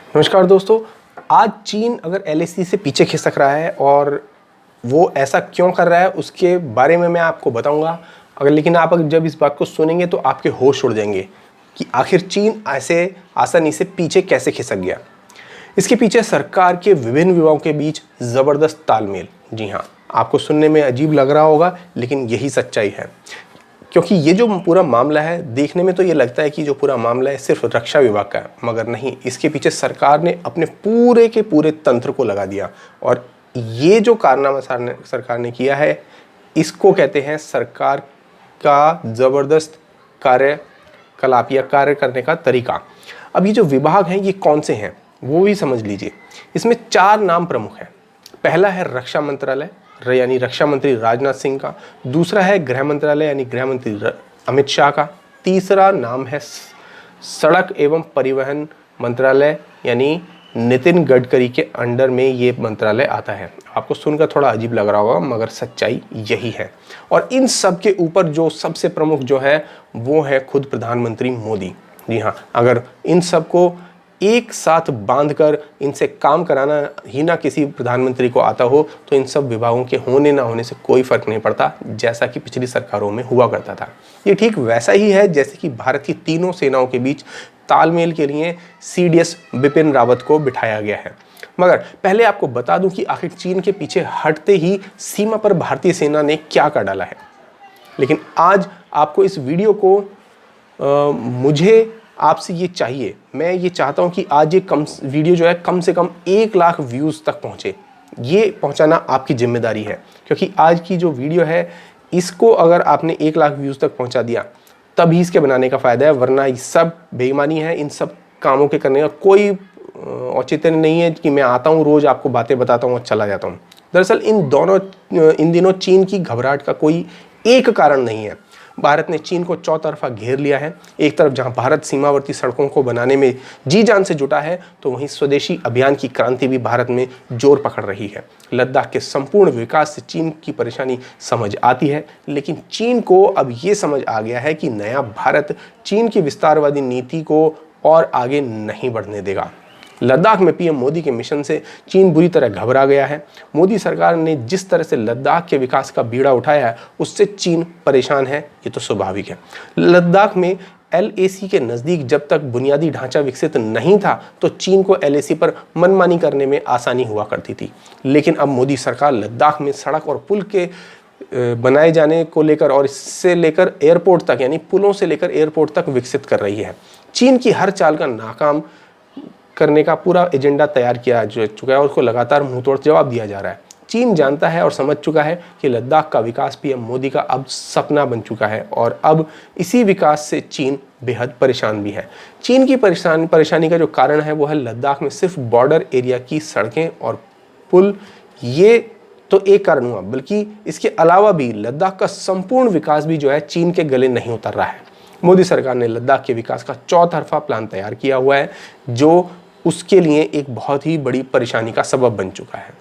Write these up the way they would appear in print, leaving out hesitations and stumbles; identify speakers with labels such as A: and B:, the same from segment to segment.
A: नमस्कार दोस्तों। आज चीन अगर एलएसी से पीछे खिसक रहा है और वो ऐसा क्यों कर रहा है उसके बारे में मैं आपको बताऊंगा। लेकिन आप अगर जब इस बात को सुनेंगे तो आपके होश उड़ जाएंगे कि आखिर चीन ऐसे आसानी से पीछे कैसे खिसक गया। इसके पीछे सरकार के विभिन्न विभागों के बीच ज़बरदस्त तालमेल। जी हाँ, आपको सुनने में अजीब लग रहा होगा लेकिन यही सच्चाई है। क्योंकि ये जो पूरा मामला है, देखने में तो ये लगता है कि जो पूरा मामला है सिर्फ रक्षा विभाग का है, मगर नहीं, इसके पीछे सरकार ने अपने पूरे के पूरे तंत्र को लगा दिया। और ये जो कारनामा सरकार ने किया है, इसको कहते हैं सरकार का ज़बरदस्त कार्यकलाप या कार्य करने का तरीका। अब ये जो विभाग हैं ये कौन से हैं वो भी समझ लीजिए। इसमें 4 नाम प्रमुख हैं। पहला है रक्षा मंत्रालय यानी रक्षा मंत्री राजनाथ सिंह का। दूसरा है गृह मंत्रालय यानी गृह मंत्री अमित शाह का। तीसरा नाम है सड़क एवं परिवहन मंत्रालय यानी नितिन गडकरी के अंडर में ये मंत्रालय आता है। आपको सुनकर थोड़ा अजीब लग रहा होगा मगर सच्चाई यही है। और इन सब के ऊपर जो सबसे प्रमुख जो है वो है खुद प्रधानमंत्री मोदी। जी हाँ, अगर इन सब को एक साथ बांधकर इनसे काम कराना ही ना किसी प्रधानमंत्री को आता हो तो इन सब विभागों के होने ना होने से कोई फर्क नहीं पड़ता, जैसा कि पिछली सरकारों में हुआ करता था। ये ठीक वैसा ही है जैसे कि भारत की तीनों सेनाओं के बीच तालमेल के लिए सीडीएस बिपिन रावत को बिठाया गया है। मगर पहले आपको बता दूं कि आखिर चीन के पीछे हटते ही सीमा पर भारतीय सेना ने क्या कर डाला है। लेकिन आज आपको इस वीडियो को मुझे आपसे ये चाहिए, मैं ये चाहता हूँ कि आज ये वीडियो जो है कम से कम 1 लाख व्यूज़ तक पहुँचे। ये पहुँचाना आपकी जिम्मेदारी है, क्योंकि आज की जो वीडियो है इसको अगर आपने 1 लाख व्यूज़ तक पहुँचा दिया तभी इसके बनाने का फ़ायदा है, वरना ये सब बेईमानी है। इन सब कामों के करने का कोई औचित्य नहीं है कि मैं आता हूँ रोज़ आपको बातें बताता हूँ और चला जाता हूँ। दरअसल इन दिनों चीन की घबराहट का कोई एक कारण नहीं है। भारत ने चीन को चौतरफा घेर लिया है। एक तरफ जहां भारत सीमावर्ती सड़कों को बनाने में जी जान से जुटा है तो वहीं स्वदेशी अभियान की क्रांति भी भारत में जोर पकड़ रही है। लद्दाख के संपूर्ण विकास से चीन की परेशानी समझ आती है, लेकिन चीन को अब ये समझ आ गया है कि नया भारत चीन की विस्तारवादी नीति को और आगे नहीं बढ़ने देगा। लद्दाख में पीएम मोदी के मिशन से चीन बुरी तरह घबरा गया है। मोदी सरकार ने जिस तरह से लद्दाख के विकास का बीड़ा उठाया है उससे चीन परेशान है, ये तो स्वाभाविक है। लद्दाख में एलएसी के नज़दीक जब तक बुनियादी ढांचा विकसित नहीं था तो चीन को एलएसी पर मनमानी करने में आसानी हुआ करती थी। लेकिन अब मोदी सरकार लद्दाख में सड़क और पुल के बनाए जाने को लेकर और इससे लेकर एयरपोर्ट तक यानी पुलों से लेकर एयरपोर्ट तक विकसित कर रही है। चीन की हर चाल का नाकाम करने का पूरा एजेंडा तैयार किया जा चुका है और उसको लगातार मुंहतोड़ जवाब दिया जा रहा है। चीन जानता है और समझ चुका है कि लद्दाख का विकास पीएम मोदी का अब सपना बन चुका है और अब इसी विकास से चीन बेहद परेशान भी है। चीन की परेशानी का जो कारण है वो है लद्दाख में सिर्फ बॉर्डर एरिया की सड़कें और पुल। ये तो एक कारण हुआ, बल्कि इसके अलावा भी लद्दाख का संपूर्ण विकास भी जो है चीन के गले नहीं उतर रहा है। मोदी सरकार ने लद्दाख के विकास का चौतरफा प्लान तैयार किया हुआ है जो उसके लिए एक बहुत ही बड़ी परेशानी का सबब बन चुका है।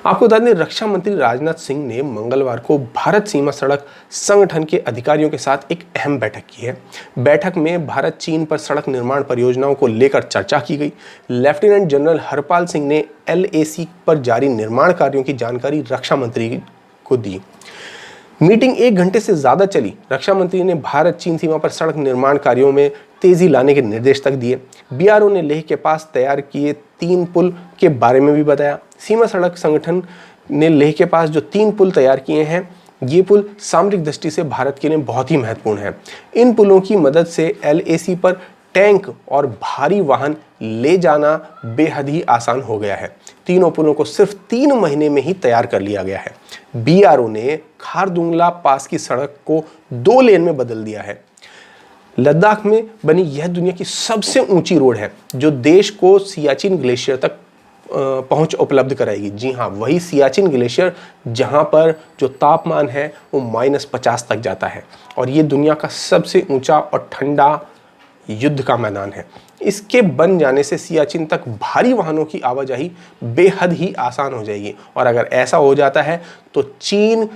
A: आपको बता दें, रक्षा मंत्री राजनाथ सिंह ने मंगलवार को भारत सीमा सड़क संगठन के अधिकारियों के साथ एक अहम बैठक की है। बैठक में भारत चीन पर सड़क निर्माण परियोजनाओं को लेकर चर्चा की गई। लेफ्टिनेंट जनरल हरपाल सिंह ने एलएसी पर जारी निर्माण कार्यों की जानकारी रक्षा मंत्री को दी। मीटिंग 1 घंटे से ज़्यादा चली। रक्षा मंत्री ने भारत चीन सीमा पर सड़क निर्माण कार्यों में तेजी लाने के निर्देश तक दिए। बीआरओ ने लेह के पास तैयार किए 3 पुल के बारे में भी बताया। सीमा सड़क संगठन ने लेह के पास जो 3 पुल तैयार किए हैं, ये पुल सामरिक दृष्टि से भारत के लिए बहुत ही महत्वपूर्ण है। इन पुलों की मदद से एलएसी पर टैंक और भारी वाहन ले जाना बेहद ही आसान हो गया है। तीनों पुलों को सिर्फ 3 महीने में ही तैयार कर लिया गया है। बीआरओ ने खारदुंगला पास की सड़क को 2 लेन में बदल दिया है। लद्दाख में बनी यह दुनिया की सबसे ऊंची रोड है जो देश को सियाचिन ग्लेशियर तक पहुंच उपलब्ध कराएगी। जी हाँ, वही सियाचिन ग्लेशियर जहां पर जो तापमान है वो -50 तक जाता है और ये दुनिया का सबसे ऊंचा और ठंडा युद्ध का मैदान है। इसके बन जाने से सियाचिन तक भारी वाहनों की आवाजाही बेहद ही आसान हो जाएगी और अगर ऐसा हो जाता है तो चीन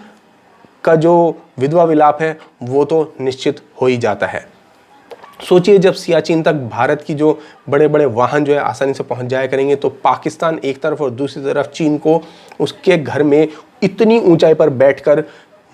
A: का जो विधवा विलाप है वो तो निश्चित हो ही जाता है। सोचिए जब सियाचिन तक भारत की जो बड़े बड़े वाहन जो है आसानी से पहुंच जाया करेंगे, तो पाकिस्तान एक तरफ और दूसरी तरफ चीन को उसके घर में इतनी ऊंचाई पर बैठकर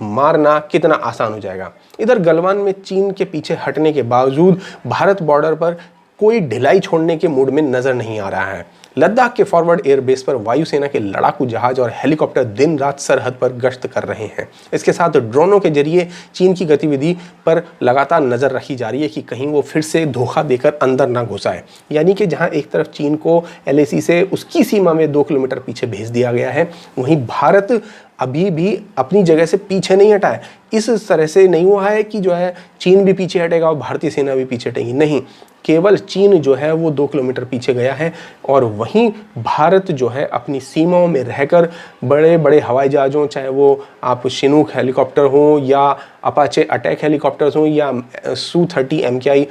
A: मारना कितना आसान हो जाएगा। इधर गलवान में चीन के पीछे हटने के बावजूद भारत बॉर्डर पर कोई ढिलाई छोड़ने के मूड में नजर नहीं आ रहा है। लद्दाख के फॉरवर्ड एयरबेस पर वायुसेना के लड़ाकू जहाज और हेलीकॉप्टर दिन रात सरहद पर गश्त कर रहे हैं। इसके साथ ड्रोनों के जरिए चीन की गतिविधि पर लगातार नजर रखी जा रही है कि कहीं वो फिर से धोखा देकर अंदर ना घुसाए। यानी कि जहां एक तरफ चीन को LAC से उसकी सीमा में 2 किलोमीटर पीछे भेज दिया गया है, वहीं भारत अभी भी अपनी जगह से पीछे नहीं हटा है। इस तरह से नहीं हुआ है कि जो है चीन भी पीछे हटेगा और भारतीय सेना भी पीछे हटेगी, नहीं, केवल चीन जो है वो 2 किलोमीटर पीछे गया है और वहीं भारत जो है अपनी सीमाओं में रहकर बड़े बड़े हवाई जहाज़ों, चाहे वो आप शिनूक हेलीकॉप्टर हो या अपाचे अटैक हेलीकॉप्टर्स हों या Su-30 MKI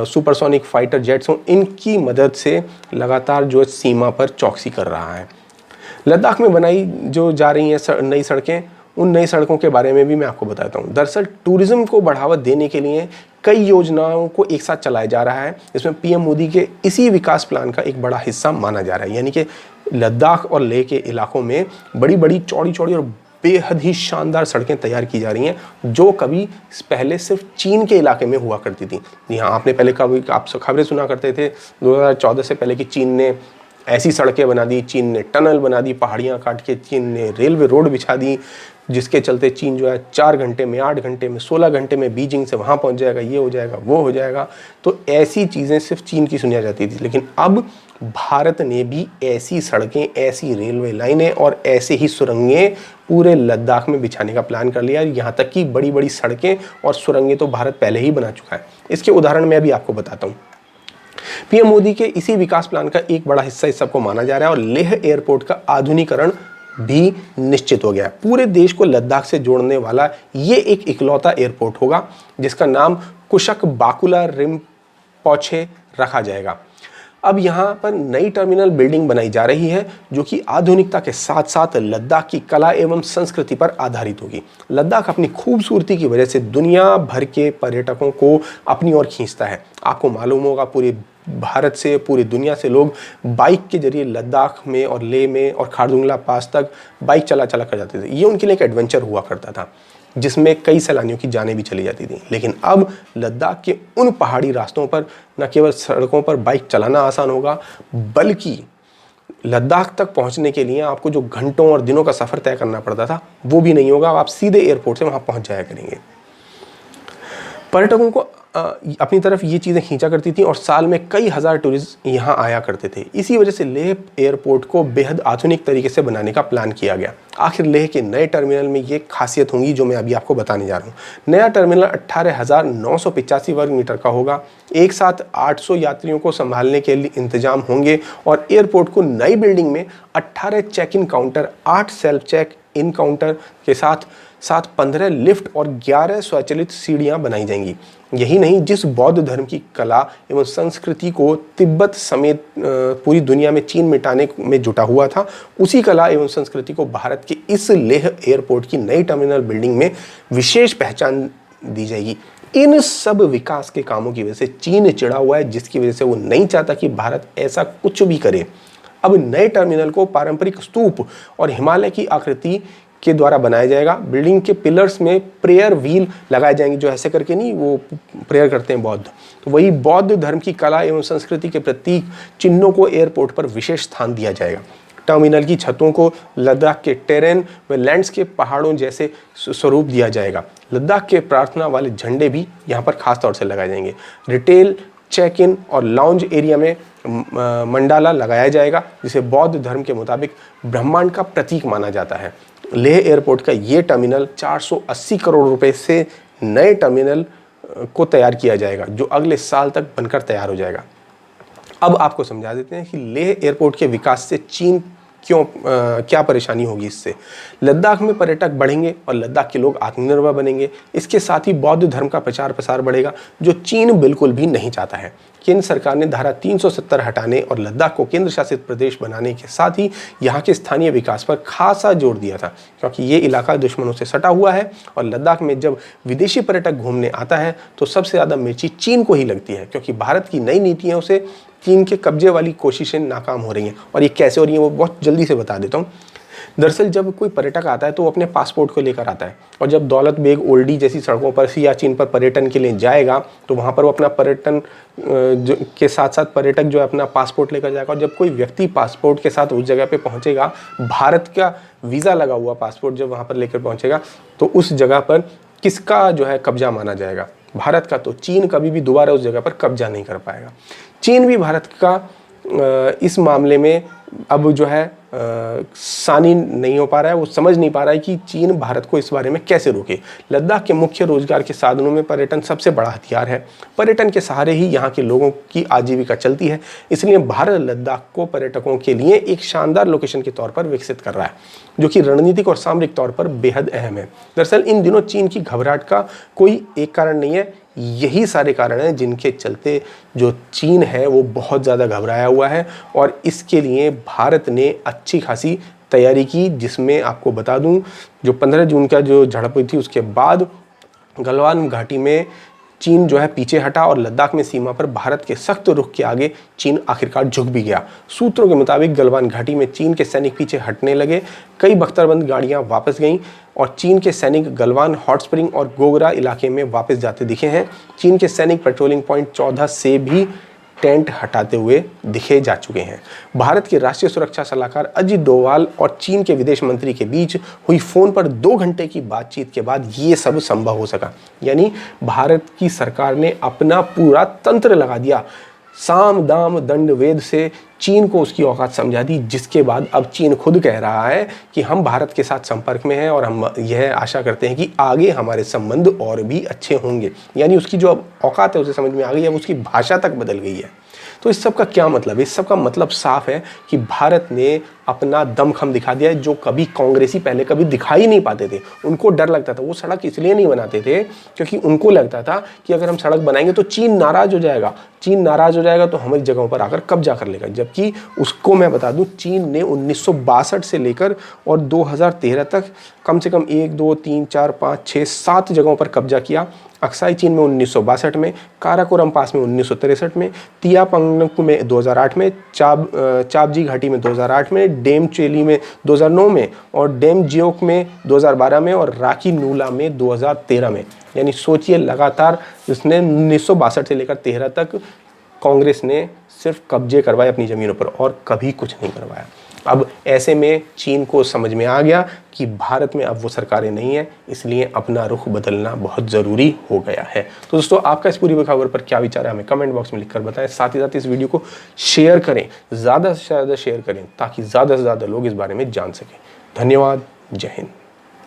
A: supersonic fighter jets हों, इनकी मदद से लगातार जो सीमा पर चौकसी कर रहा है। लद्दाख में बनाई जो जा रही हैं नई सड़कें, उन नई सड़कों के बारे में भी मैं आपको बताता हूँ। दरअसल टूरिज्म को बढ़ावा देने के लिए कई योजनाओं को एक साथ चलाया जा रहा है, इसमें PM मोदी के इसी विकास प्लान का एक बड़ा हिस्सा माना जा रहा है। यानी कि लद्दाख और लेह के इलाकों में बड़ी बड़ी चौड़ी चौड़ी और बेहद ही शानदार सड़कें तैयार की जा रही हैं, जो कभी पहले सिर्फ चीन के इलाके में हुआ करती थी। जी हाँ, आपने पहले कभी आप खबरें सुना करते थे 2014 से पहले कि चीन ने ऐसी सड़कें बना दी, चीन ने टनल बना दी, पहाड़ियाँ काट के चीन ने रेलवे रोड बिछा दी, जिसके चलते चीन जो है 4 घंटे में, 8 घंटे में, 16 घंटे में बीजिंग से वहाँ पहुँच जाएगा, ये हो जाएगा, वो हो जाएगा। तो ऐसी चीज़ें सिर्फ चीन की सुनी जाती थी, लेकिन अब भारत ने भी ऐसी सड़कें, ऐसी रेलवे लाइनें और ऐसे ही सुरंगें पूरे लद्दाख में बिछाने का प्लान कर लिया। यहाँ तक कि बड़ी बड़ी सड़कें और सुरंगें तो भारत पहले ही बना चुका है। इसके उदाहरण मैं भी आपको बताता हूँ। PM मोदी के इसी विकास प्लान का एक बड़ा हिस्सा इस सबको माना जा रहा है और लेह एयरपोर्ट का आधुनिकीकरण भी निश्चित हो गया है। पूरे देश को लद्दाख से जोड़ने वाला ये एक इकलौता एयरपोर्ट होगा जिसका नाम कुशक बाकुला रिम्पोचे रखा जाएगा। अब यहाँ पर नई टर्मिनल बिल्डिंग बनाई जा रही है जो कि आधुनिकता के साथ साथ लद्दाख की कला एवं संस्कृति पर आधारित होगी। लद्दाख अपनी खूबसूरती की वजह से दुनिया भर के पर्यटकों को अपनी ओर खींचता है। आपको मालूम होगा पूरे भारत से, पूरी दुनिया से लोग बाइक के जरिए लद्दाख में और लेह में और खारदुंगला पास तक बाइक चला कर जाते थे। ये उनके लिए एक एडवेंचर हुआ करता था जिसमें कई सैलानियों की जानें भी चली जाती थी। लेकिन अब लद्दाख के उन पहाड़ी रास्तों पर न केवल सड़कों पर बाइक चलाना आसान होगा, बल्कि लद्दाख तक पहुंचने के लिए आपको जो घंटों और दिनों का सफ़र तय करना पड़ता था वो भी नहीं होगा। आप सीधे एयरपोर्ट से वहाँ पहुँच जाया करेंगे। पर्यटकों को अपनी तरफ ये चीज़ें खींचा करती थी और साल में कई हज़ार टूरिस्ट यहाँ आया करते थे। इसी वजह से लेह एयरपोर्ट को बेहद आधुनिक तरीके से बनाने का प्लान किया गया। आखिर लेह के नए टर्मिनल में ये खासियत होंगी जो मैं अभी आपको बताने जा रहा हूँ। नया टर्मिनल 18,985 वर्ग मीटर का होगा। एक साथ 800 यात्रियों को संभालने के लिए इंतजाम होंगे और एयरपोर्ट को नई बिल्डिंग में 18 check in counter, 8 self check in counter के साथ 15 लिफ्ट और 11 स्वचालित सीढ़ियाँ बनाई जाएंगी। यही नहीं, जिस बौद्ध धर्म की कला एवं संस्कृति को तिब्बत समेत पूरी दुनिया में चीन मिटाने में जुटा हुआ था, उसी कला एवं संस्कृति को भारत के इस लेह एयरपोर्ट की नई टर्मिनल बिल्डिंग में विशेष पहचान दी जाएगी। इन सब विकास के कामों की वजह से चीन चिढ़ा हुआ है, जिसकी वजह से वो नहीं चाहता कि भारत ऐसा कुछ भी करे। अब नए टर्मिनल को पारंपरिक स्तूप और हिमालय की आकृति के द्वारा बनाया जाएगा। बिल्डिंग के पिलर्स में प्रेयर व्हील लगाए जाएंगे, जो ऐसे करके नहीं वो प्रेयर करते हैं बौद्ध, तो वही बौद्ध धर्म की कला एवं संस्कृति के प्रतीक चिन्हों को एयरपोर्ट पर विशेष स्थान दिया जाएगा। टर्मिनल की छतों को लद्दाख के टेरेन व लैंडस्केप पहाड़ों जैसे स्वरूप दिया जाएगा। लद्दाख के प्रार्थना वाले झंडे भी यहाँ पर खास तौर से लगाए जाएंगे। रिटेल, चेक इन और लाउंज एरिया में मंडाला लगाया जाएगा, जिसे बौद्ध धर्म के मुताबिक ब्रह्मांड का प्रतीक माना जाता है। लेह एयरपोर्ट का ये टर्मिनल 480 करोड़ रुपए से नए टर्मिनल को तैयार किया जाएगा, जो अगले साल तक बनकर तैयार हो जाएगा। अब आपको समझा देते हैं कि लेह एयरपोर्ट के विकास से चीन क्यों क्या परेशानी होगी इससे। लद्दाख में पर्यटक बढ़ेंगे और लद्दाख के लोग आत्मनिर्भर बनेंगे। इसके साथ ही बौद्ध धर्म का प्रचार प्रसार बढ़ेगा, जो चीन बिल्कुल भी नहीं चाहता है। केंद्र सरकार ने धारा 370 हटाने और लद्दाख को केंद्र शासित प्रदेश बनाने के साथ ही यहाँ के स्थानीय विकास पर खासा जोर दिया था, क्योंकि ये इलाका दुश्मनों से सटा हुआ है और लद्दाख में जब विदेशी पर्यटक घूमने आता है तो सबसे ज़्यादा मिर्ची चीन को ही लगती है, क्योंकि भारत की नई नीतियों से चीन के कब्जे वाली कोशिशें नाकाम हो रही हैं। और ये कैसे हो रही हैं वो बहुत जल्दी से बता देता हूँ। दरअसल जब कोई पर्यटक आता है तो वो अपने पासपोर्ट को लेकर आता है, और जब दौलत बेग ओल्डी जैसी सड़कों पर सियाचिन पर पर्यटन के लिए जाएगा तो वहाँ पर वो अपना पर्यटन के साथ साथ पर्यटक जो है अपना पासपोर्ट लेकर जाएगा। और जब कोई व्यक्ति पासपोर्ट के साथ उस जगह पे पहुँचेगा, भारत का वीज़ा लगा हुआ पासपोर्ट जब वहाँ पर लेकर पहुँचेगा, तो उस जगह पर किसका जो है कब्जा माना जाएगा? भारत का। तो चीन कभी भी दोबारा उस जगह पर कब्जा नहीं कर पाएगा। चीन भी भारत का इस मामले में अब जो है सानी नहीं हो पा रहा है। वो समझ नहीं पा रहा है कि चीन भारत को इस बारे में कैसे रोके। लद्दाख के मुख्य रोजगार के साधनों में पर्यटन सबसे बड़ा हथियार है। पर्यटन के सहारे ही यहाँ के लोगों की आजीविका चलती है। इसलिए भारत लद्दाख को पर्यटकों के लिए एक शानदार लोकेशन के तौर पर विकसित कर रहा है, जो कि रणनीतिक और सामरिक तौर पर बेहद अहम है। दरअसल इन दिनों चीन की घबराहट का कोई एक कारण नहीं है, यही सारे कारण हैं जिनके चलते जो चीन है वो बहुत ज़्यादा घबराया हुआ है। और इसके लिए भारत ने अच्छी खासी तैयारी की, जिसमें आपको बता दूं जो 15 जून का जो झड़प हुई थी उसके बाद गलवान घाटी में चीन जो है पीछे हटा और लद्दाख में सीमा पर भारत के सख्त रुख के आगे चीन आखिरकार झुक भी गया। सूत्रों के मुताबिक गलवान घाटी में चीन के सैनिक पीछे हटने लगे, कई बख्तरबंद गाड़ियां वापस गईं और चीन के सैनिक गलवान, हॉट स्प्रिंग और गोगरा इलाके में वापस जाते दिखे हैं। चीन के सैनिक पेट्रोलिंग पॉइंट 14 से भी टेंट हटाते हुए दिखे जा चुके हैं। भारत के राष्ट्रीय सुरक्षा सलाहकार अजित डोवाल और चीन के विदेश मंत्री के बीच हुई फोन पर 2 घंटे की बातचीत के बाद ये सब संभव हो सका। यानी भारत की सरकार ने अपना पूरा तंत्र लगा दिया, साम दाम दंड वेद से चीन को उसकी औकात समझा दी, जिसके बाद अब चीन खुद कह रहा है कि हम भारत के साथ संपर्क में हैं और हम यह आशा करते हैं कि आगे हमारे संबंध और भी अच्छे होंगे। यानी उसकी जो अब औकात है उसे समझ में आ गई है, उसकी भाषा तक बदल गई है। तो इस सब का क्या मतलब है? इस सब का मतलब साफ है कि भारत ने अपना दमखम दिखा दिया है, जो कभी कांग्रेसी पहले कभी दिखाई नहीं पाते थे। उनको डर लगता था, वो सड़क इसलिए नहीं बनाते थे क्योंकि उनको लगता था कि अगर हम सड़क बनाएंगे तो चीन नाराज हो जाएगा, चीन नाराज हो जाएगा तो हमारी जगहों पर आकर कब्जा कर लेगा। जबकि उसको मैं बता दूं, चीन ने 1962 से लेकर और 2013 तक कम से कम 1, 2, 3, 4, 5, 6, 7 जगहों पर कब्जा किया। अक्साई चीन में 1962 में, काराकोरम पास में 1963 में, तियापंग में 2008 में, चापजी घाटी में 2008 में, डेम चेली में 2009 में और डेम जियोक में 2012 में और राकी नूला में 2013 में। यानी सोचिए, लगातार इसने 1962 से लेकर 13 तक कांग्रेस ने सिर्फ कब्जे करवाए अपनी ज़मीनों पर और कभी कुछ नहीं करवाया। अब ऐसे में चीन को समझ में आ गया कि भारत में अब वो सरकारें नहीं है, इसलिए अपना रुख बदलना बहुत ज़रूरी हो गया है। तो दोस्तों, आपका इस पूरी खबर पर क्या विचार है हमें कमेंट बॉक्स में लिखकर बताएं। साथ ही साथ इस वीडियो को शेयर करें, ज़्यादा से ज़्यादा शेयर करें ताकि ज़्यादा से ज़्यादा लोग इस बारे में जान सकें। धन्यवाद। जय हिंद।